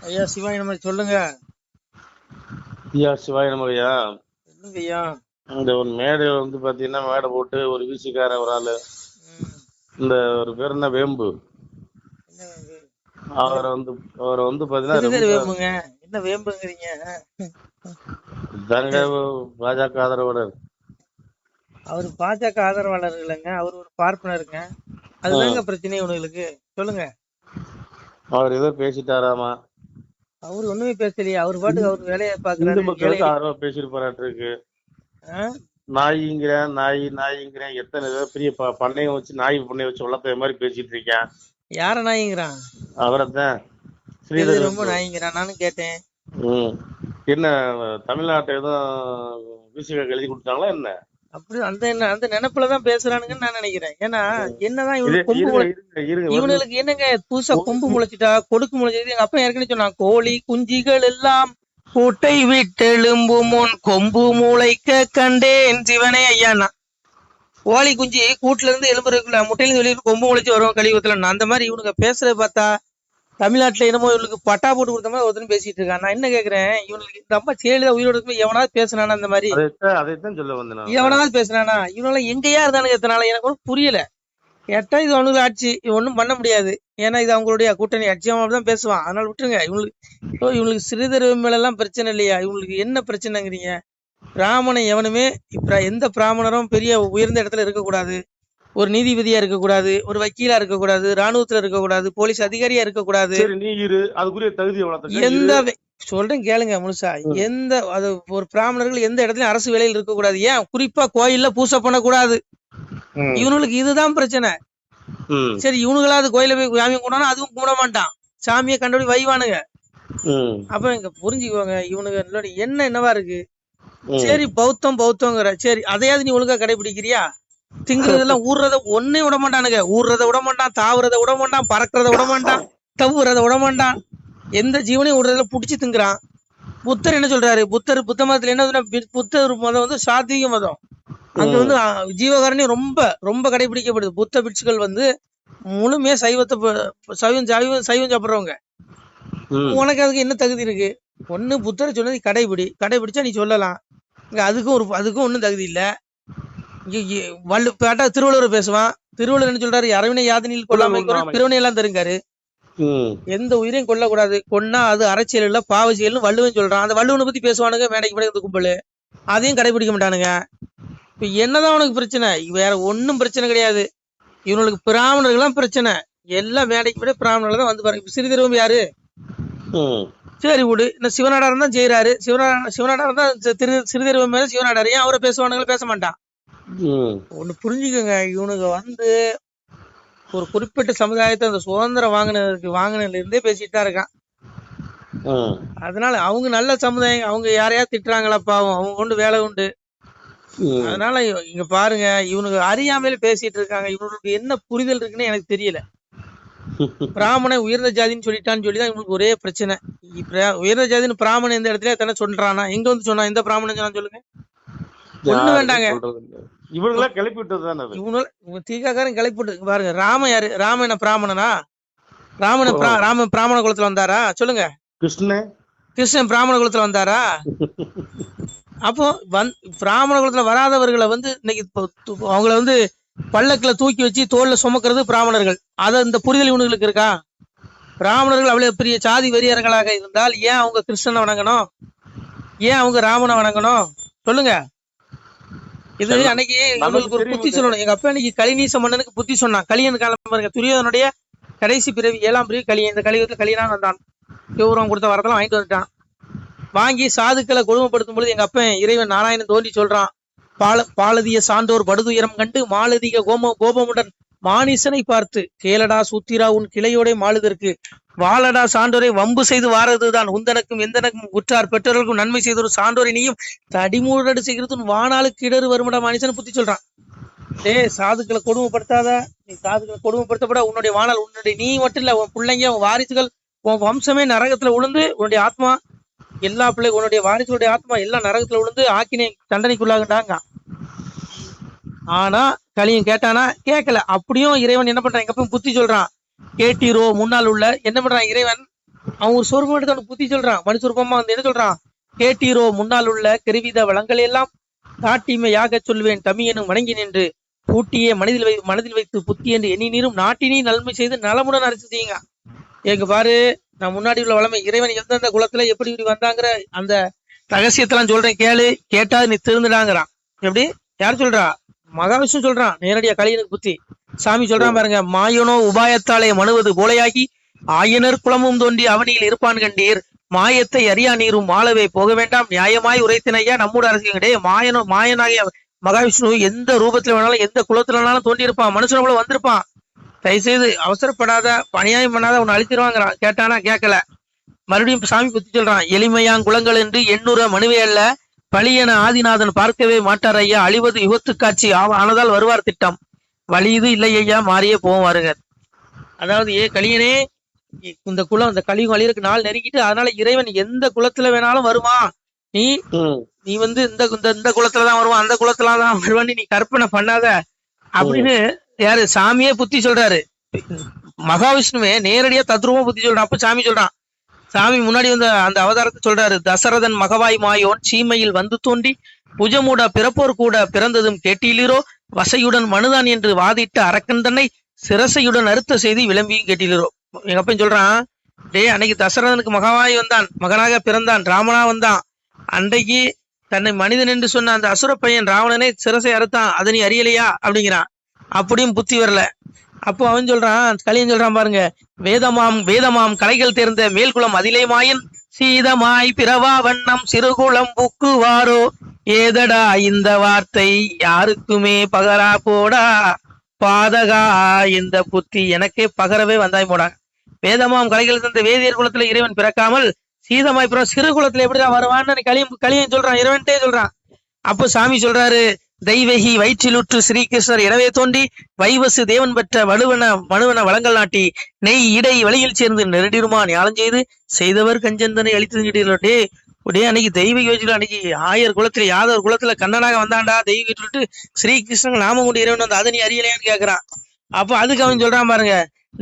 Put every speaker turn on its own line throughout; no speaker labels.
ஐயா சிவாய் நம்ம சொல்லுங்க.
ஐயா சிவாய நமகையா.
சொல்லுங்க ஐயா.
இந்த ஒரு மேடை பாத்தீங்கன்னா மேடை போட்டு ஒரு வீசிக்கார ஒரு ஆளு,
ம்.
இந்த ஒரு பேர் என்ன வேம்பு,
என்ன வேம்பு?
அவரை வந்து அவரை பாத்தீங்கன்னா
சிறுதர்
ரொம்ப
வேம்புங்க. என்ன வேம்புங்கிறீங்க?
தாங்க பாஜக ஆதரவாளர்.
அவரு பாஜக ஆதரவாளர் இல்லைங்க, அவர் ஒரு பார்ப்பனருங்க. அதுதாங்க பிரச்சனை உங்களுக்கு. சொல்லுங்க.
அவர் ஏதோ பேசிட்டாராமா,
அவரு ஒண்ணுமே பேசலையே, அவர் பாட்டுக்கு அவர் வேலையை
இந்து
பாக்குறாரு.
மக்களுக்கு ஆதரவா பேசியிருப்பாராட்டு இருக்கு. நாய்ங்கிறேன் நாய்ங்கிறேன், எத்தனை பெரிய பண்ணையம் வச்சு நாய் பண்ணைய வச்சு வளர்த்த மாதிரி பேசிட்டு இருக்கேன்.
யார நாய்ங்கிறான்?
அவரைத்தான்
ஸ்ரீதர்
ஸ்ரீதர்.
ரொம்ப நாய்ங்கிறான், நானும் கேட்டேன்.
என்ன தமிழ்நாட்டை எதுவும் விசிக எழுதி கொடுத்தாங்களா என்ன?
அப்படி அந்த நினைப்புலதான் பேசுறானுங்கன்னு நான் நினைக்கிறேன். ஏன்னா என்னதான் இவனுக்கு கொம்பு இவனுக்கு என்னங்க புதுசா கொம்பு முளைச்சிட்டா கொடுக்கு முளைச்சது. எங்க அப்பா ஏற்கனவே சொன்னான், கோழி குஞ்சிகள் எல்லாம் கூட்டை விட்டெழும்பும் முன் கொம்பு முளைக்க கண்டேன் சிவனே ஐயானா. கோழி குஞ்சு கூட்டுல இருந்து எலும்புறதுக்குள்ள முட்டையில வெளியே கொம்பு முளைச்சு வருவோம் கழிவுத்துல. அந்த மாதிரி இவனுக்கு பேசுறத பார்த்தா தமிழ்நாட்டுல என்னமோ இவனுக்கு பட்டா போட்டு கொடுத்த மாதிரி ஒருத்தரும் பேசிட்டு இருக்கான். நான் என்ன கேக்குறேன், இவனுக்கு இந்த அம்மா செயலிதான் உயிரோட இருக்கும்போது எவனாவது பேசுனானா? அந்த மாதிரி
அதைத்தான் சொல்ல வந்தேன்.
எவனாவது பேசுனானா? இவனால எங்கேயா இருந்தானு எத்தனால எனக்கு ஒன்றும் புரியல. கேட்டா இது அவனுக்கு ஆட்சி, ஒன்றும் பண்ண முடியாது. ஏன்னா இது அவங்களுடைய கூட்டணி ஆட்சி, அவன் தான் பேசுவான். அதனால விட்டுருங்க. இவங்களுக்கு சிறுதர் மேல எல்லாம் பிரச்சனை இல்லையா? இவங்களுக்கு என்ன பிரச்சனைங்கிறீங்க? பிராமணன் எவனுமே எந்த பிராமணரும் பெரிய உயர்ந்த இடத்துல இருக்கக்கூடாது, ஒரு நீதிபதியா இருக்கக்கூடாது, ஒரு வக்கீலா இருக்கக்கூடாது, ராணுவத்துல இருக்கக்கூடாது, போலீஸ் அதிகாரியா இருக்கக்கூடாது. எந்த சொல்றேன் கேளுங்க முழுசா. எந்த அது ஒரு பிராமணர்கள் எந்த இடத்துலயும் அரசு வேலையில் இருக்கக்கூடாது. ஏன் குறிப்பா கோயில்ல பூசை பண்ணக்கூடாது. இவனுக்கு இதுதான் பிரச்சனை. சரி, இவனுங்களாவது கோயில போய் சாமி கும்பிடணும், அதுவும் கும்பிட மாட்டான். சாமியை கண்டபடி வைவானுங்க. அப்ப இங்க புரிஞ்சுக்குவாங்க இவனுக்கு என்னவா இருக்கு. சரி, பௌத்தங்கிற சரி, அதையாவது நீ ஒழுங்கா கடைபிடிக்கிறியா? திங்குறதெல்லாம் ஊர்றத ஒன்னே விட மாட்டானுங்க. ஊர்றத விட மாட்டான், தாவுறத விட மாட்டான், பறக்கிறத விட மாட்டான், தவுறத விட மாட்டான். எந்த ஜீவனையும் விடுறதுல புடிச்சு திங்குறான். புத்தர் என்ன சொல்றாரு? புத்த மதத்துல என்ன, புத்தர் மதம் சாத்வீக மதம். அங்க ஜீவகாரணி ரொம்ப ரொம்ப கடைபிடிக்கப்படுது. புத்த பிட்சுகள் முழுமையா சைவம் சாப்பிடுறவங்க. உனக்கு அதுக்கு என்ன தகுதி இருக்கு? ஒண்ணு புத்தர் சொன்னது கடைபிடிச்சா நீ சொல்லலாம். அதுக்கும் ஒன்னும் தகுதி இல்ல. திருவள்ளுவர் பேசுவான். திருவள்ளுவர் என்ன சொல்றாரு? அரவினை யாதனில் கொல்லாமை பிறவனை எல்லாம் தருங்காரு. எந்த உயிரையும் கொல்லக்கூடாது, கொன்னா அது அரசியல் இல்ல பாவ செயல்னு வள்ளுவன் சொல்றான். அந்த வள்ளுவனை பத்தி பேசுவானுங்க மேடைக்கு மேடை கும்பல். அதையும் கடைபிடிக்க மாட்டானுங்க. இப்ப என்னதான் உனக்கு பிரச்சனை? வேற ஒன்னும் பிரச்சனை கிடையாது. இவனுக்கு பிராமணர்கள்லாம் பிரச்சனை. எல்லாம் மேடைக்கு மேடை பிராமணர்கள் தான் வந்து பாருங்க. சிறிதரவும் யாரு? சரி விடு, இந்த சிவநாடாரம் தான் செய்யறாரு. சிவநாடாரம் தான் சிறிதரவம் மேல சிவநாடார். ஏன் அவரை பேசுவானுங்க? பேச மாட்டான். ஒண்ணு புரிஞ்சுக்கோங்க, இவனுக்கு ஒரு குறிப்பிட்ட சமுதாயத்தை அந்த சுதந்திரம் வாங்கினதுல இருந்தே பேசிட்டு தான் இருக்கான். அதனால அவங்க நல்ல சமுதாயம், அவங்க யாரையா திட்டுறாங்களா பாவம், அவங்க கொண்டு வேலை உண்டு. அதனால இங்க பாருங்க, இவனுக்கு அறியாமையில பேசிட்டு இருக்காங்க. இவனுக்கு என்ன புரிதல் இருக்குன்னு எனக்கு தெரியல. பிராமணன் உயர்ந்த ஜாதின்னு சொல்லிட்டான்னு சொல்லிதான் இவனுக்கு ஒரே பிரச்சனை. உயர்ந்த ஜாதின்னு பிராமணன் எந்த இடத்துல தானே சொல்றானா? எங்க சொன்னா இந்த பிராமணன் சொன்னா சொல்லுங்க. ஒண்ணு வேண்டாங்க.
இவங்கள கிளப்பி விட்டதுதானே.
இவங்க தீகாக்காரன் கிளப்பி விட்டு பாருங்க. ராம யாரு? ராம என்ன பிராமணனா? ராமன் பிராமண குலத்துல வந்தாரா? சொல்லுங்க. கிருஷ்ணன் பிராமண குலத்துல வந்தாரா? அப்போ பிராமண குலத்துல வராதவர்களை இன்னைக்கு அவங்கள பல்லக்குல தூக்கி வச்சு தோல்ல சுமக்கிறது பிராமணர்கள். அத இந்த புரிதல் இவனுங்களுக்கு இருக்கா? பிராமணர்கள் அவ்வளவு பெரிய சாதி வெறியர்களாக இருந்தால் ஏன் அவங்க கிருஷ்ணனை வணங்கணும்? ஏன் அவங்க ராமனை வணங்கணும்? சொல்லுங்க. இது அன்னைக்கு இவங்களுக்கு ஒரு புத்தி சொல்லணும். எங்க அப்பா இன்னைக்கு கலிநீச மன்னனுக்கு புத்தி சொன்னான். கலியன் காலம் பாருங்க, துரியோதனுடைய கடைசி பிறவி 7ஆம் பிறவி கலியன். இந்த கலியுகத்துல கலியனான் வந்தான். கௌரவம் கொடுத்த வரதெல்லாம் வாங்கிட்டு வந்துட்டான். வாங்கி சாதுக்களை கொடுமைப்படுத்தும் பொழுது எங்க அப்பன் இறைவன் நாராயணன் தோன்றி சொல்றான், பாலதிய சான்றோர் படுதுயரம் கண்டு மாலதிக கோபமுடன் மானிசனை பார்த்து கேளடா சூத்திரா உன் கிளையோட மாளுதற்கு வாழடா சான்றோரை வம்பு செய்து வாரதுதான் உந்தனக்கும் எந்தனக்கும் உற்றார் பெற்றோர்களுக்கும் நன்மை செய்த ஒரு சான்றோரை நீயும் தடிமூடடு செய்கிறது வானாளுக்கு இடறு வருமடா மானிசனை புத்தி சொல்றான். சாதுக்களை கொடுமைப்படுத்தாத, நீ சாதுக்களை கொடுமைப்படுத்தப்பட உன்னுடைய வானால் உன்னுடைய நீ மட்டும் இல்ல, உன் பிள்ளைங்க, உன் வாரிசுகள், உன் வம்சமே நரகத்துல விழுந்து உன்னுடைய ஆத்மா எல்லா உன்னுடைய வாரிசுடைய ஆத்மா எல்லாம் நரகத்துல விழுந்து ஆக்கினை தண்டனைக்குள்ளாகண்டாங்க. ஆனா கலியன் கேட்டானா? கேட்கல. அப்படியும் இறைவன் என்ன பண்றான்? எங்க புத்தி சொல்றான். கேட்டீரோ முன்னால் உள்ள என்ன பண்றான் இறைவன்? அவன் ஒரு சொருபம் எடுத்து அவனுக்கு புத்தி சொல்றான். மனு சொருபமா வந்து என்ன சொல்றான்? கேட்டீரோ முன்னால் உள்ள கருவித வளங்கள் எல்லாம் காட்டிமையாக சொல்வேன் தமியனும் வணங்கி நின்று பூட்டியே மனதில் வைத்து புத்தி என்று எண்ணி நீரும் நாட்டினே நன்மை செய்து நலமுடன் அரசு செய்யுங்க. எங்க பாரு, நான் முன்னாடி உள்ள வளமை இறைவன் எந்தெந்த குலத்துல எப்படி இப்படி வந்தாங்கிற அந்த ரகசியத்தெல்லாம் சொல்றேன் கேளு, கேட்டா நீ திருந்துடாங்கிறான். எப்படி? யார் சொல்றா? மகாவிஷ்ணு சொல்றான் நேரடியா கலியனுக்கு புத்தி. சாமி சொல்றான் பாருங்க, மாயனோ உபாயத்தாலே மனுவது போலையாகி ஆயனர் குலமும் தோன்றி அவனியில் இருப்பான் கண்டீர் மாயத்தை அறியா நீரும் மாளவே போக வேண்டாம் நியாயமாய் உரைத்தினையா நம்மூட அரசியலே. மாயனாகிய மகாவிஷ்ணு எந்த ரூபத்துல வேணாலும் எந்த குலத்துல வேணாலும் தோன்றி இருப்பான், மனுஷன கூட வந்திருப்பான். தயவுசெய்து அவசரப்படாத, அநியாயம் பண்ணாத, உன்னை அழிச்சிருவாங்கிறான். கேட்டானா? கேட்கல. மறுபடியும் சாமி புத்தி சொல்றான், எளிமையாங் குலங்கள் என்று எண்ணுற மனுவே அல்ல பழியென ஆதிநாதன் பார்க்கவே மாட்டார் ஐயா அழிவது யுகத்து காட்சி ஆனதால் வருவார் திட்டம் வலியுது இல்லை ஐயா மாறியே போவாருங்க. அதாவது கலியனே, இந்த குலம் இந்த கலியுகம் அழியறதுக்கு நாள் நெருங்கிட்டு, அதனால இறைவன் எந்த குலத்துல வேணாலும் வருவான். நீ வந்து இந்த குலத்துலதான் வருவான், அந்த குலத்துலதான் வருவான்னு நீ கற்பனை பண்ணாத அப்படின்னு யாரு? சாமியே புத்தி சொல்றாரு. மகாவிஷ்ணுவே நேரடியா தத்ரூபமா புத்தி சொல்றான். அப்ப சாமி சொல்றான், சாமி முன்னாடி வந்து அந்த அவதாரத்தை சொல்றாரு. தசரதன் மகவாய் மாயோன் சீமையில் வந்து தோன்றி புஜமூட பிறப்போர் கூட பிறந்ததும் கேட்டீலீரோ வசையுடன் மனுதான் என்று வாதிட்ட அரக்கன் தன்னை சிரசையுடன் அறுத்த செய்தி விளம்பியும் கேட்டீலீரோ. எங்க அப்பன் சொல்றான், அன்னைக்கு தசரதனுக்கு மகவாய் வந்தான், மகனாக பிறந்தான், ராமனா வந்தான். அன்றைக்கு தன்னை மனிதன் என்று சொன்ன அந்த அசுர பையன் ராவணனே சிரசை அறுத்தான், அதை நீ அறியலையா அப்படிங்கிறான். அப்படியும் புத்தி வரல. அப்போ அவன் சொல்றான், கலியன் சொல்றான் பாருங்க, வேதமாம் கலைகள் தேர்ந்த மேல்குளம் அதிலே மாயன் சீதமாய் பிறவா வண்ணம் சிறுகுளம் புக்குவாரோ ஏதடா இந்த வார்த்தை யாருக்குமே பகரா போடா பாதகா இந்த புத்தி எனக்கே பகரவே வந்தாய் போடா. வேதமாம் கலைகள் தந்த வேதியர் குலத்துல இறைவன் பிறக்காமல் சீதமாய் பிற சிறு குலத்துல எப்படிதான் வருவான்னு கலியன் சொல்றான், இறைவன்ட்டே சொல்றான். அப்போ சாமி சொல்றாரு, தெய்வகி வயிற்றிலுற்று ஸ்ரீகிருஷ்ணர் எனவே தோன்றி வைவசு தேவன் பெற்ற மனுவன வளங்கள் நாட்டி நெய் இடை வழியில் சேர்ந்து நெருடிருமா ஞானம் செய்தவர் கஞ்சந்தனை அழித்து அன்னைக்கு தெய்வீக யோசிச்சு அன்னைக்கு 1000 குலத்துல யாதவர் குலத்துல கண்ணனாக வந்தாண்டா தெய்வீட்டு ஸ்ரீகிருஷ்ணன் நாம கொண்டு இறைவன் வந்து அதை நீ அறியலையான்னு கேக்குறான். அப்போ அதுக்கு அவன் சொல்றான் பாருங்க,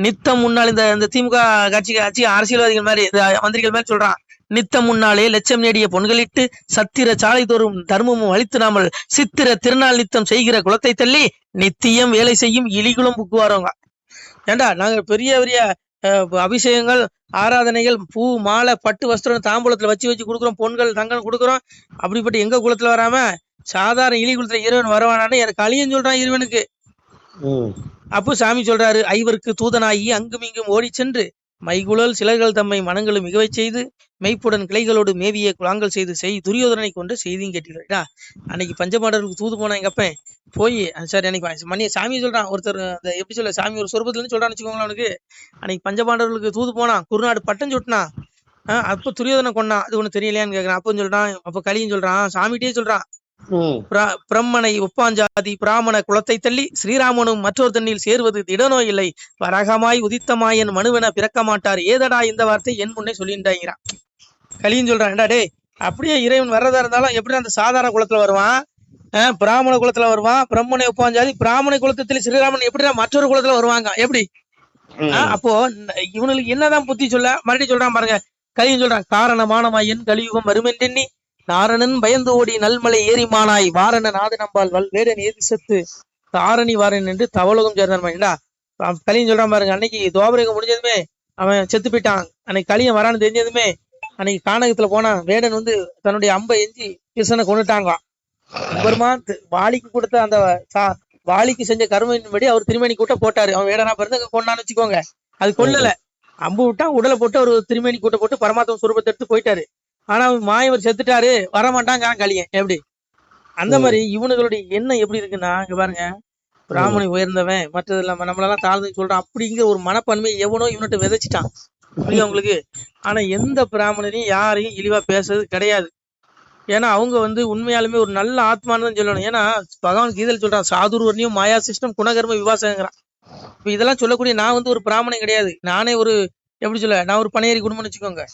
நித்தம் முன்னாள் இந்த திமுக கட்சி அரசியல்வாதிகள் மாதிரி மந்திரிகள் மாதிரி சொல்றான், நித்தம் முன்னாலே லட்சம் நேடிய பொன்களிட்டு சத்திர சாலை தோறும் தர்மமும் அளித்துனாமல் சித்திர திருநாள் நித்தம் செய்கிற குலத்தை தள்ளி நித்தியம் வேலை செய்யும் இலிகுலம் புக்குவாரோங்க. ஏண்டா நாங்க பெரிய பெரிய அபிஷேகங்கள் ஆராதனைகள் பூ மாலை பட்டு வஸ்திரம் தாம்பூலத்துல வச்சு கொடுக்குறோம், பொன்கள் தங்கம் கொடுக்குறோம், அப்படிப்பட்ட எங்க குலத்துல வராம சாதாரண இலி குலத்துல இறைவன் வரவானான்னு எனக்கு கலியன் சொல்றான் இறைவனுக்கு. அப்போ சாமி சொல்றாரு, ஐவருக்கு தூதனாகி அங்கும் இங்கும் ஓடி சென்று மைகுழல் சிலர்கள் தம்மை மனங்களும் மிகவை செய்து மெய்ப்புடன் கிளைகளோடு மேவிய குழாங்கள் செய்து துரியோதனை கொண்டு செய்தியும் கேட்டீர்களா. அன்னைக்கு பஞ்சபாண்டவர்களுக்கு தூது போனா எங்க அப்பன் போய் சார் அன்னைக்கு மணிய சாமி சொல்றான், ஒருத்தர் எப்படி சொல்ல சாமி ஒரு சொருபத்துல இருந்து சொல்றான்னு வச்சுக்கோங்களேன். அவனுக்கு அன்னைக்கு பஞ்சபாண்டவர்களுக்கு தூது போனான், குருநாடு பட்டம் சுட்டினான், அப்ப துரியோதனை கொண்டான், அது ஒண்ணு தெரியலையான்னு கேக்குறான். அப்பன்னு சொல்றான், அப்ப கலியும் சொல்றான், சாமிகிட்டே சொல்றான், பிரம்மனை ஒப்பாஞ்சாதி பிராமண குலத்தை தள்ளி ஸ்ரீராமனும் மற்றொரு தண்ணில் சேருவது திடனோ இல்லை வரகமாய் உதித்தமாயன் மனுவென பிறக்க மாட்டார் ஏதடா இந்த வார்த்தை என் முன்னே சொல்லிட்டாங்கிறான். கலியும் சொல்றான், டே அப்படியே இறைவன் வர்றதா இருந்தாலும் எப்படி அந்த சாதாரண குலத்துல வருவான், பிராமண குலத்துல வருவான், பிரம்மனை ஒப்பாஞ்சாதி பிராமண குலத்தில் ஸ்ரீராமன் எப்படின்னா மற்றொரு குலத்துல வருவாங்க எப்படி? அப்போ இவனுக்கு என்னதான் புத்தி சொல்ல மறுபடியும் சொல்றான் பாருங்க. கலியும் சொல்றான், காரணமானமாயன் கலியுகம் வருமென்றெண்ணி நாரணன் பயந்து ஓடி நல்மலை ஏறிமானாய் வாரண நாது நம்பால் வேடன் ஏறி செத்து தாரணி வாரன் என்று தவலோகம் சேர்ந்தான்டா. கலியன் சொல்றான் பாருங்க, அன்னைக்கு துவாபரகம் முடிஞ்சதுமே அவன் செத்து போயிட்டான். அன்னைக்கு கலியன் வரான்னு தெரிஞ்சதுமே அன்னைக்கு கானகத்துல போனான், வேடன் வந்து தன்னுடைய அம்பை எஞ்சி கிருஷ்ணனை கொண்டுட்டாங்க. அப்புறமா வாலிக்கு கொடுத்த அந்த வாலிக்கு செஞ்ச கர்மத்தின்படி அவர் திருமணி கூட்ட போட்டாரு. அவன் வேடனா பிறந்து கொண்டான்னு வச்சுக்கோங்க, அது கொல்லல, அம்பு விட்டா உடலை போட்டு ஒரு திருமணி கூட்ட போட்டு பரமாத்மா சுரூபத்தை எடுத்து போயிட்டாரு. ஆனா மாயவர் செத்துட்டாரு, வரமாட்டாங்க கலியன். எப்படி? அந்த மாதிரி இவனுங்களுடைய எண்ணம் எப்படி இருக்குன்னா, இங்க பாருங்க, பிராமணி உயர்ந்தவன் மற்றது இல்லாம நம்மளெல்லாம் தாழ்ந்து சொல்றான் அப்படிங்கிற ஒரு மனப்பான்மை எவனோ இவன்கிட்ட விதைச்சிட்டான். புரியுது உங்களுக்கு? ஆனா எந்த பிராமணனையும் யாரையும் இழிவா பேசுறது கிடையாது. ஏன்னா அவங்க வந்து உண்மையாலுமே ஒரு நல்ல ஆத்மான்னு தான் சொல்லணும். ஏன்னா பகவான் கீதையில சொல்றான், சாதுர்வர்ணியும் மாயா சிஸ்டம் குணகர்ம விவாசங்கிறான். இப்ப இதெல்லாம் சொல்லக்கூடிய நான் வந்து ஒரு பிராமணன் கிடையாது, நானே ஒரு எப்படி சொல்ல, நான் ஒரு பனையேறி குடும்பம்னு வச்சுக்கோங்க.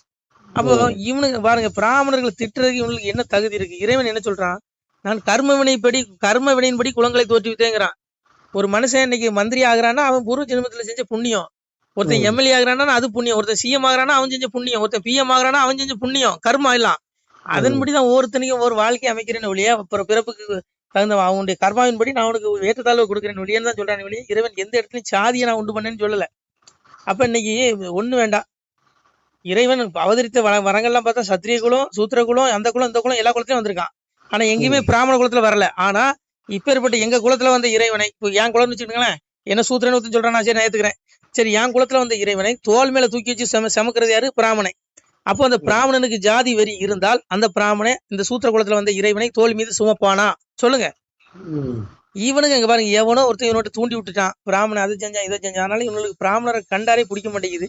அப்போ இவனுக்கு பாருங்க, பிராமணர்களை திட்டுறதுக்கு இவனுக்கு என்ன தகுதி இருக்கு? இறைவன் என்ன சொல்றான், நான் கர்ம வினையின்படி குலங்களை தோற்றுவித்தேங்கிறான். ஒரு மனுஷன் இன்னைக்கு மந்திரி ஆகுறான்னா அவன் பூர்வ ஜென்மத்துல செஞ்ச புண்ணியம். ஒருத்தன் எம்எல்ஏ ஆகுறானா அது புண்ணியம், ஒருத்தன் சிஎம் ஆகுறானா அவன் செஞ்ச புண்ணியம், ஒருத்தன் பிஎம் ஆகுறானா அவன் செஞ்ச புண்ணியம், கர்மா எல்லாம். அதன்படிதான் ஒவ்வொருத்தனையும் ஒரு வாழ்க்கையை அமைக்கிறேன்னு ஒழிய, அப்புறம் பிறப்புக்கு தகுந்த அவனுடைய கர்மாவின்படி நான் அவனுக்கு ஏற்றத்தாழ்வு கொடுக்குறேன் ஒழியன்னு தான் சொல்றான் ஒழிய, இறைவன் எந்த இடத்துலயும் சாதியை நான் உண்டு பண்ணேன்னு சொல்லல. அப்ப இன்னைக்கு ஒண்ணு வேண்டாம், இறைவன் அவதரித்த வரங்கள்லாம் பார்த்தா சத்திரிய குலம், சூத்திர குலம், அந்த குலம், இந்த குலம், எல்லா குலத்திலயும் வந்திருக்கான். ஆனா எங்கேயுமே பிராமண குலத்துல வரல. ஆனா இப்பேற்பட்ட எங்க குலத்துல வந்த இறைவனை, இப்போ என் குலம்னு வச்சுக்கோங்களேன், என்ன சூத்திரன்னு ஒருத்தன் சொல்றான், சரி நான் ஏத்துக்கிறேன். சரி, என் குலத்துல வந்த இறைவனை தோல் மேல தூக்கி வச்சு சமக்கிறது யாரு? பிராமணன். அப்போ அந்த பிராமணனுக்கு ஜாதி வெறி இருந்தால் அந்த பிராமணன் இந்த சூத்திர குலத்துல வந்த இறைவனை தோல் மீது சுமப்பானா? சொல்லுங்க. இவனுக்கு இங்க பாருங்க, எவனோ ஒருத்தன் இவனோட தூண்டி விட்டுட்டான், பிராமணன் அதை செஞ்சான் இதை செஞ்சான், அதனால இவனுக்கு பிராமணரை கண்டாரே பிடிக்க மாட்டேங்குது,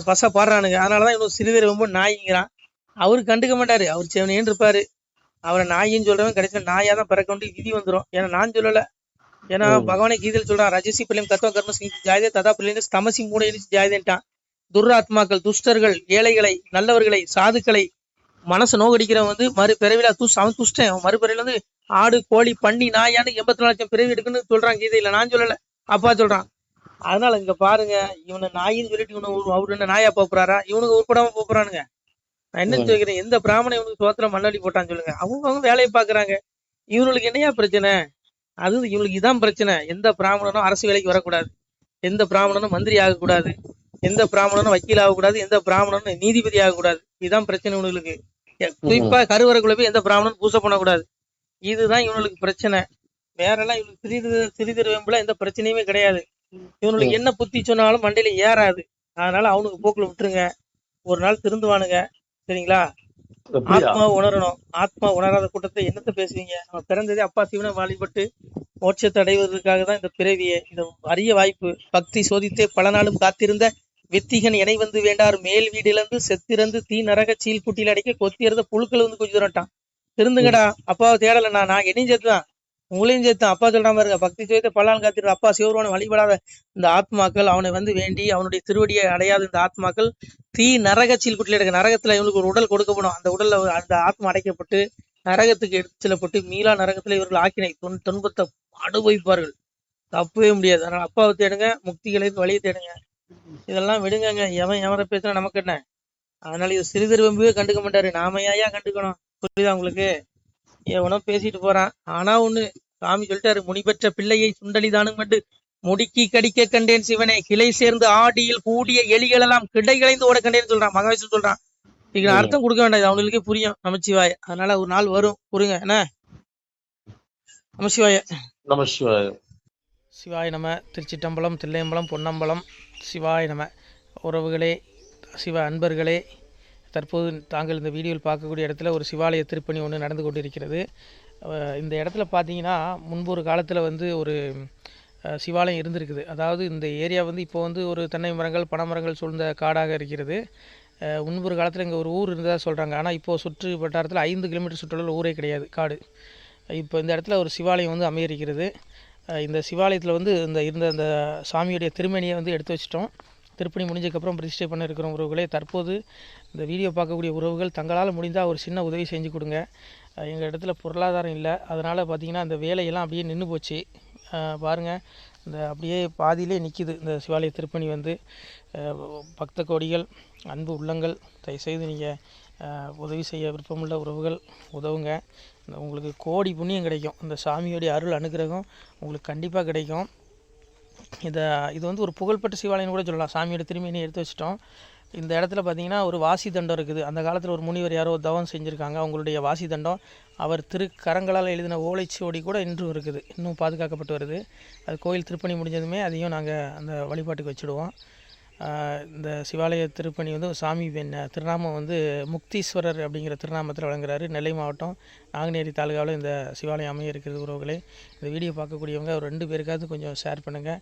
பசா பாடுறானுங்க. அதனாலதான் இவனுக்கு சிறிதர் ரொம்ப நாய்ங்கிறான். அவரு கண்டுக்க மாட்டாரு, அவர் செவனேன்னு இருப்பாரு. அவரை நாயின்னு சொல்றவன் கடைசியில் நாயா தான் பிறக்க வேண்டிய விதி வந்துடும். ஏன்னா நான் சொல்லல, ஏன்னா பகவானே கீதையில் சொல்றான், ரஜசி பிள்ளையும் கத்துவ கர்ம ஜாயதே ததா பிள்ளைங்க தமசி மூட ஜாயதேன்ட்டான். துராத்மாக்கள், துஷ்டர்கள், ஏழைகளை, நல்லவர்களை, சாதுக்களை மனசு நோகடிக்கிறவன் வந்து மறுபிறவில அவன் துஷ்டன். அவன் மறுபிறவில வந்து ஆடு, கோழி, பன்னி, நாயான்னு 84 லட்சம் பிறவி எடுக்குன்னு சொல்றான் கீதையில, நான் சொல்லல, அப்பா சொல்றான். அதனால இங்க பாருங்க, இவனை நாயின்னு சொல்லிட்டு இவனு அவரு என்ன நாயா போப்புறாரா? இவனுக்கு உருப்படாம போப்புறானுங்க. நான் என்ன சொல்கிறேன், எந்த பிராமணன் இவனுக்கு சோத்திரம் மண்ணடி போட்டான்னு சொல்லுங்க. அவங்க வேலையை பாக்குறாங்க. இவனுக்கு என்னையா பிரச்சனை? அது இவனுக்கு இதான் பிரச்சனை. எந்த பிராமணனும் அரசு வேலைக்கு வரக்கூடாது, எந்த பிராமணனும் மந்திரி ஆகக்கூடாது, எந்த பிராமணனும் வக்கீல் ஆகக்கூடாது, எந்த பிராமணனும் நீதிபதி ஆகக்கூடாது. இதுதான் பிரச்சனை இவனுக்கு. குறிப்பா கருவறைக்குள்ள போய் எந்த பிராமணனும் பூசை பண்ணக்கூடாது. இதுதான் இவனுக்கு பிரச்சனை. வேற எல்லாம் இவனுக்கு சிறிதர் வெம்புல எந்த பிரச்சனையுமே கிடையாது. இவனுக்கு என்ன புத்தி சொன்னாலும் மண்டையில ஏறாது. அதனால அவனுக்கு போக்குல விட்டுருங்க, ஒரு நாள் திருந்துவானுங்க. சரிங்களா? ஆத்மா உணரணும். ஆத்மா உணராத கூட்டத்தை என்னத்த பேசுவீங்க? நம்ம பிறந்ததே அப்பா சிவனை வழிபட்டு மோட்சத்தை அடைவதற்காக தான் இந்த பிறவியே. இது அரிய வாய்ப்பு. பக்தி சோதித்தே பல நாளும் காத்திருந்த வித்திகன் இணை வந்து வேண்டார் மேல் வீடிலிருந்து செத்திறந்து தீ நரக சீல் குட்டியில் அடைக்க கொத்தியிருந்த புழுக்கள் வந்து கொஞ்சம் தூரட்டான். திருந்துங்கடா, அப்பாவை தேடலண்ணா, நான் என்னையும் சேர்த்துதான் உங்களையும் சேர்த்தான். அப்பா சொல்றாம இருக்க, பக்தி சோதித்த பல நாள் காத்திருந்த அப்பா சிவருவனை வழிபடாத இந்த ஆத்மாக்கள், அவனை வந்து வேண்டி அவனுடைய திருவடியை அடையாத இந்த ஆத்மாக்கள் தீ நரக சீல் குட்டியில் அடைக்க, நரகத்துல இவனுக்கு ஒரு உடல் கொடுக்கப்படும். அந்த உடல்ல அந்த ஆத்மா அடைக்கப்பட்டு நரகத்துக்கு எடுத்து செல்லப்பட்டு மீளா நரகத்துல இவர்கள் ஆக்கினை துன்பத்தை அனுபவிப்பார்கள். தப்பவே முடியாது. அதனால அப்பாவை தேடுங்க, முக்திகளை வழியை தேடுங்க. இதெல்லாம் விடுங்க. எவன் எவரை பேசுனா நமக்கு என்ன? அதனால இது சிறிதர் வெம்புவே கண்டுக்க மாட்டாரு, நாம ஏயா கண்டுக்கணும்? புரியுதா உங்களுக்கு? எவனோ பேசிட்டு போறான். ஆனா ஒண்ணு, சாமி சொல்லிட்டாரு, முனி பெற்ற பிள்ளையை சுண்டலிதானும் கண்டு முடுக்கி கடிக்க கண்டேன் சிவனே, கிளை சேர்ந்து ஆடியில் கூடிய எலிகள் எல்லாம் கிடைகளைந்து ஓட கண்டேன்னு சொல்றான், மகாவிஷ்ணு சொல்றான். இதுக்கு அர்த்தம் கொடுக்க வேண்டாம், அவங்களுக்கே புரியும் நமச்சிவாய. அதனால ஒரு நாள் வரும், புரியுங்க என்ன? நமசிவாய.
நமசிவாய.
சிவாய நம. திருச்சிட்டம்பலம், தில்லையம்பலம், பொன்னம்பலம். சிவாய நம. உறவுகளே, சிவ அன்பர்களே, தற்போது தாங்கள் இந்த வீடியோவில் பார்க்கக்கூடிய இடத்துல ஒரு சிவாலய திருப்பணி ஒன்று நடந்து கொண்டிருக்கிறது. இந்த இடத்துல பார்த்தீங்கன்னா முன்பு ஒரு காலத்தில் வந்து ஒரு சிவாலயம் இருந்திருக்குது. அதாவது இந்த ஏரியா வந்து இப்போ வந்து ஒரு தென்னை மரங்கள், பனைமரங்கள் சூழ்ந்த காடாக இருக்கிறது. முன்பு ஒரு காலத்தில் இங்கே ஒரு ஊர் இருந்ததாக சொல்கிறாங்க. ஆனால் இப்போது சுற்று வட்டாரத்தில் 5 கிலோமீட்டர் சுற்றுலாவில் ஊரே கிடையாது, காடு. இப்போ இந்த இடத்துல ஒரு சிவாலயம் வந்து அமையிருக்கிறது. இந்த சிவாலயத்தில் வந்து இருந்த அந்த சாமியுடைய திருமேனியை வந்து எடுத்து வச்சிட்டோம். திருப்பணி முடிஞ்சதுக்கப்புறம் பிரதிஷ்டை பண்ண இருக்கிற உறவுகளே, தற்போது இந்த வீடியோ பார்க்கக்கூடிய உறவுகள் தங்களால் முடிந்தால் ஒரு சின்ன உதவி செஞ்சு கொடுங்க. எங்கள் இடத்துல பொருளாதாரம் இல்லை, அதனால் பார்த்திங்கன்னா அந்த வேலையெல்லாம் அப்படியே நின்று போச்சு. பாருங்கள், இந்த அப்படியே பாதியிலே நிற்கிது இந்த சிவாலய திருப்பணி வந்து. பக்த கோடிகள், அன்பு உள்ளங்கள், தயவுசெய்து நீங்கள் உதவி செய்ய விருப்பமுள்ள உறவுகள் உதவுங்க. உங்களுக்கு கோடி புண்ணியம் கிடைக்கும். இந்த சாமியோடைய அருள் அனுகிரகம் உங்களுக்கு கண்டிப்பாக கிடைக்கும். இது வந்து ஒரு புகழ்பெற்ற சிவாலயம் கூட சொல்லலாம். சாமியோட திருமேனியை எடுத்து வச்சிட்டோம். இந்த இடத்துல பார்த்திங்கன்னா ஒரு வாசி தண்டம் இருக்குது. அந்த காலத்தில் ஒரு முனிவர் யாரோ தவம் செஞ்சுருக்காங்க. அவங்களுடைய வாசி தண்டம் அவர் திருக்கரங்களால் எழுதின ஓலைச்சுவடி கூட இன்றும் இருக்குது, இன்னும் பாதுகாக்கப்பட்டு வருது. அது கோயில் திருப்பணி முடிஞ்சதுமே அதையும் நாங்கள் அந்த வழிபாட்டுக்கு வச்சுடுவோம். இந்த சிவாலய திருப்பணி வந்து சாமி திருநாமம் வந்து முக்தீஸ்வரர் அப்படிங்கிற திருநாமத்தில் வழங்குறாரு. நெல்லை மாவட்டம் நாங்குநேரி தாலுகாவில் இந்த சிவாலயம் அமைய இருக்கிறது உறவுகளே. இந்த வீடியோ பார்க்கக்கூடியவங்க ஒரு 2 பேருக்காவது கொஞ்சம் ஷேர் பண்ணுங்கள்.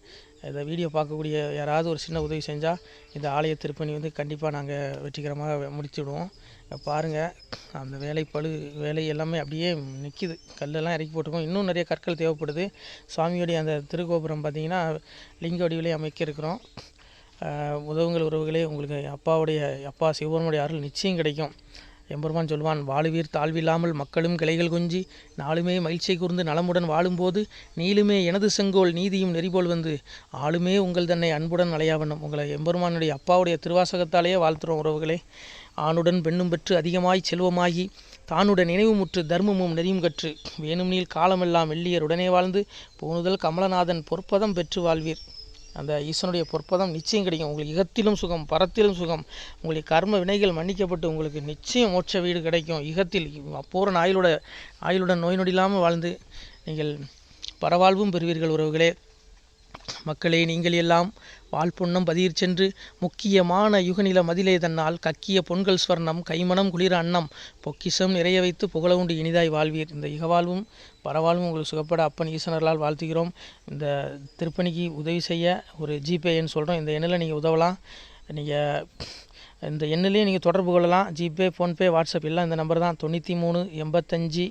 இந்த வீடியோ பார்க்கக்கூடிய யாராவது ஒரு சின்ன உதவி செஞ்சால் இந்த ஆலய திருப்பணி வந்து கண்டிப்பாக நாங்கள் வெற்றிகரமாக முடிச்சுடுவோம். பாருங்கள், அந்த வேலை எல்லாமே அப்படியே நிற்கிது. கல்லெல்லாம் இறக்கி போட்டிருக்கோம். இன்னும் நிறைய கற்கள் தேவைப்படுது. சுவாமியோடைய அந்த திருக்கோபுரம் பார்த்திங்கன்னா லிங்க வடிவிலே அமைக்க இருக்கிறோம். உதவுங்கள் உறவுகளே. உங்களுக்கு அப்பா சிவபெருமானுடைய அருள் நிச்சயம் கிடைக்கும். எம்பெருமான் சொல்வான், வாழுவீர் தாழ்வில்லாமல் மக்களும் கிளைகள் கொஞ்சி நாளுமே மகிழ்ச்சியை கூர்ந்து நலமுடன் வாழும்போது நீளுமே எனது செங்கோல் நீதியும் நெறிபோல் வந்து ஆளுமே உங்கள் தன்னை அன்புடன் அலையாவண்ணம். உங்களை எம்பெருமானுடைய அப்பாவுடைய திருவாசகத்தாலேயே வாழ்த்துறோம் உறவுகளே. ஆணுடன் பெண்ணும் பெற்று அதிகமாய் செல்வமாகி தானுடன் நினைவுமுற்று தர்மமும் நெறியும் கற்று வேணும் நீள் காலமெல்லாம் வெள்ளியர் உடனே வாழ்ந்து போனுதல் கமலநாதன் பொற்பதம் பெற்று வாழ்வீர். அந்த ஈசனுடைய பொற்பதம் நிச்சயம் கிடைக்கும். உங்களுக்கு இகத்திலும் சுகம், பரத்திலும் சுகம். உங்களுடைய கர்ம வினைகள் மன்னிக்கப்பட்டு உங்களுக்கு நிச்சயம் மோட்ச வீடு கிடைக்கும். இகத்தில் பூரண ஆயுளுடன் நோய் நொடி இல்லாமல் வாழ்ந்து நீங்கள் பரவாழ்வும் பெறுவீர்கள் உறவுகளே. மக்களே, நீங்கள் எல்லாம் வாழ்பொன்னம் பதியிற் சென்று முக்கியமான யுகநில மதிலே தன்னால் கக்கிய பொன்கள் ஸ்வர்ணம் கைமணம் குளிர அன்னம் பொக்கிஷம் நிறைய வைத்து புகழ உண்டு இனிதாய் வாழ்வீர். இந்த இகவாழ்வும் பரவாழ்வும் உங்களுக்கு சுகப்பட அப்பன் ஈசனர்களால் வாழ்த்துகிறோம். இந்த திருப்பணிக்கு உதவி செய்ய ஒரு ஜிபே எண் சொல்கிறோம். இந்த எண்ணில் நீங்கள் உதவலாம். நீங்கள் இந்த எண்ணிலேயே நீங்கள் தொடர்பு கொள்ளலாம். ஜிபே, ஃபோன்பே, வாட்ஸ்அப் எல்லாம் இந்த நம்பர் தான். 93 85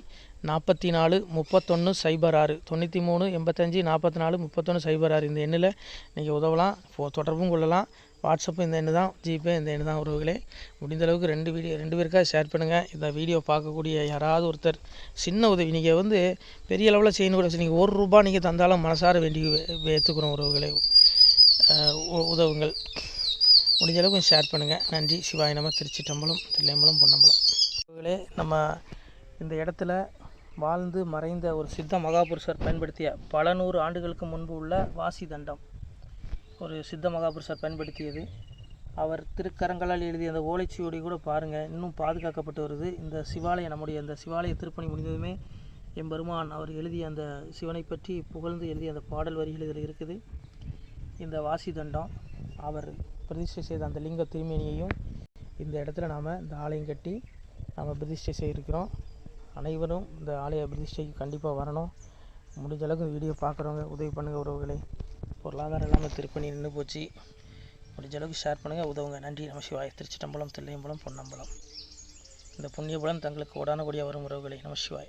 44 31 06 93 85 44 31 06. இந்த எண்ணில் நீங்கள் உதவலாம், தொடர்பும் கொள்ளலாம். வாட்ஸ்அப்பு இந்த எண்ணு தான், ஜிபே இந்த எண்ணு தான் உறவுகளே. முடிந்தளவுக்கு ரெண்டு பேருக்காக ஷேர் பண்ணுங்கள். இந்த வீடியோ பார்க்கக்கூடிய யாராவது ஒருத்தர் சின்ன உதவி, நீங்கள் பெரிய அளவில் செய்யணும் கூட, நீங்கள் ₹1 நீங்கள் தந்தாலும் மனசார வேண்டி ஏற்றுக்கிறோம் உறவுகளே. உதவுங்கள். முடிஞ்ச அளவுக்கு ஷேர் பண்ணுங்கள். நன்றி. சிவாய நம. திருச்சிற்றம்பலம், தில்லையம்பலம், பொன்னம்பலம். உறவுகளே, நம்ம இந்த இடத்துல வாழ்ந்து மறைந்த ஒரு சித்த மகாபுருஷர் பயன்படுத்திய பல 100 ஆண்டுகளுக்கு முன்பு உள்ள வாசி தண்டம் ஒரு சித்த மகாபுருஷர் பயன்படுத்தியது. அவர் திருக்கரங்களால் எழுதிய அந்த ஓலைச்சுவடி கூட பாருங்கள், இன்னும் பாதுகாக்கப்பட்டு வருது. இந்த சிவாலயம், நம்முடைய இந்த சிவாலய திருப்பணி முடிந்ததுமே எம்பெருமான் அவர் எழுதிய அந்த சிவனை பற்றி புகழ்ந்து எழுதிய அந்த பாடல் வரிகள் இதில் இருக்குது. இந்த வாசி தண்டம் அவர் பிரதிஷ்டை செய்த அந்த லிங்க திருமேனியையும் இந்த இடத்துல நாம் இந்த ஆலயம் கட்டி நாம் பிரதிஷ்டை செய்திருக்கிறோம். அனைவரும் இந்த ஆலய பிரதிஷ்டைக்கு கண்டிப்பாக வரணும். முடிஞ்ச அளவுக்கு வீடியோ பார்க்குறவங்க உதவி பண்ணுங்கள் உறவுகளை. பொருளாதாரம் இல்லாமல் திருப்பணி நின்று போச்சு. முடிஞ்ச அளவுக்கு ஷேர் பண்ணுங்கள், உதவுங்க. நன்றி. நம சிவாய. திருச்சிற்றம்பலம், தில்லையம்பலம், பொன்னம்பலம். இந்த புண்ணிய பலன் தங்களுக்கு கோடான கோடியாக வரும் உறவுகளை. நம சிவாய.